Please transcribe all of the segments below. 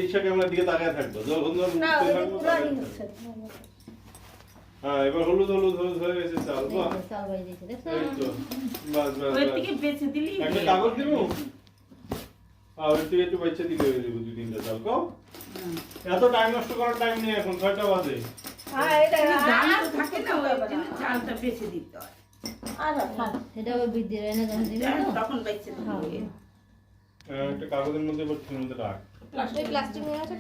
ঈর্ষা ক্যামেরার দিকে তাকিয়ে থাকবো যখন হ্যাঁ এবার হলুদ হলুদ হলুদ হয়ে গেছে চাল বাহ এই তো বাস বাস ওই থেকে বেঁচে দিলি একটা কাগজ দিব আর ওই থেকে একটু বেঁচে দিলে হয়ে যাবে 2-3টা চাল কও এত টাইম নষ্ট করার টাইম নেই এখন 6টা বাজে হ্যাঁ এটা জানা থাকে না ওই জন্য চালটা বেঁচে দিতে হয় আর সেটা ওই বিদ্যুৎ এনে যখন দিবি তখন বেঁচে দিবি একটা কাগজের মধ্যে ভর্তির মধ্যে রাখ প্লাস্টিক নিয়ে আসো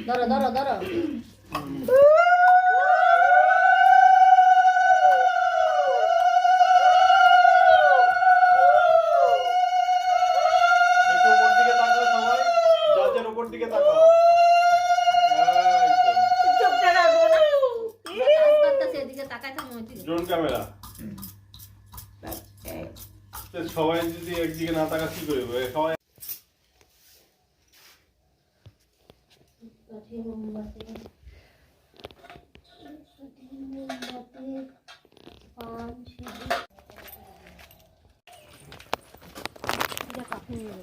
ধরো ধরো ধরো একটু উপর দিকে তাকাও সবাই জাজের উপর দিকে তাকাও এই তো চোখটা রাখবো না কাজ করতেছে এদিকে তাকাই থাকো ড্রোন ক্যামেরা সবাই যদি একদিকে না তাকা কি করবে সবাই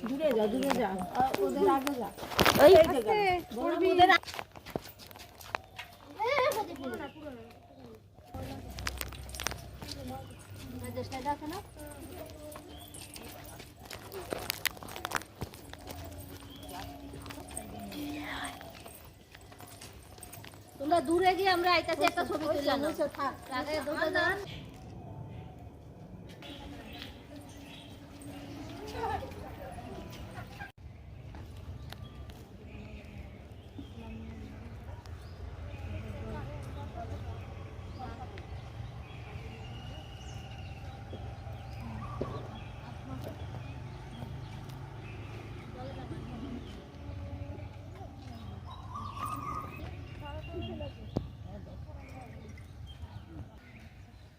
দূরে যা ওদের আগে যা ওই জায়গা ওদের তোমরা দূরে গিয়ে আমরা আইতাছি একটা ছবি তুললাম আগে দুটো যান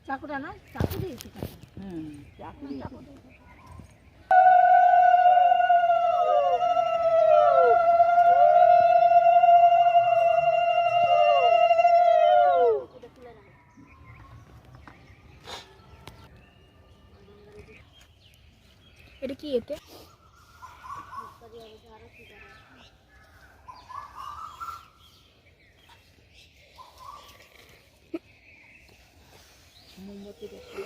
চাকুটা না চাকু দিয়েছি চাকু দিয়েছি এটা কি এতে মোমবাতি দেখি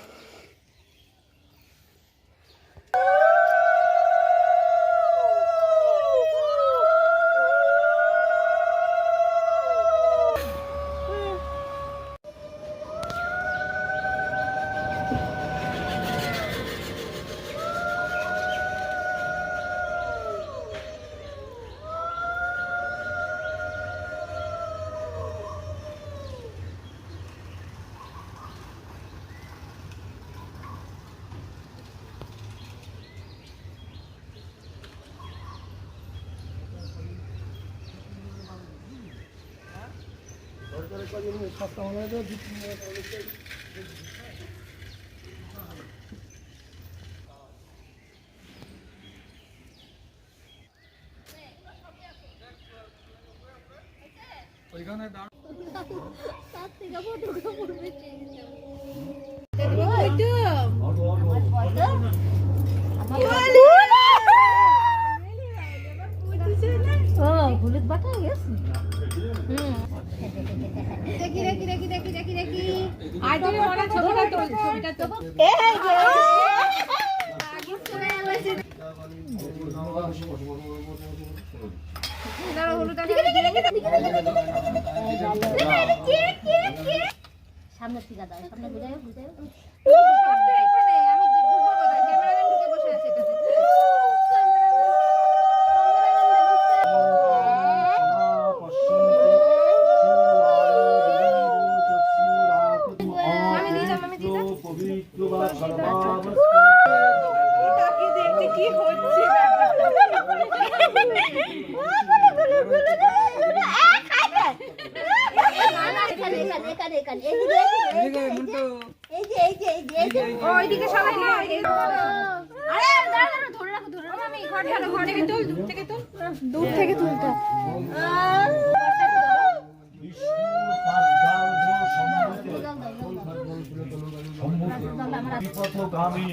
ওইখানে হলুদ বাটা গেছে দেখি দেখি দেখি দেখি দেখি দেখি আর তুমি মনে ছবিটা তোল ছবিটা তো এই যে দাঁড়া হলুদ সামনে থেকে দাও সামনে বুঝাই বুঝাই এখানে আমি ঢুকবো কোথায় ক্যামেরাম্যান ঢুকে বসে আছে এখানে আমি দিলাম তাকে দেখতে কি হচ্ছে ওইদিকে সবাই আরে দাঁড়া ধরে রাখো আমি ঘর ঢালো ঘর থেকে তুল দূর থেকে তুলতে সম্মুখ বিপথগামী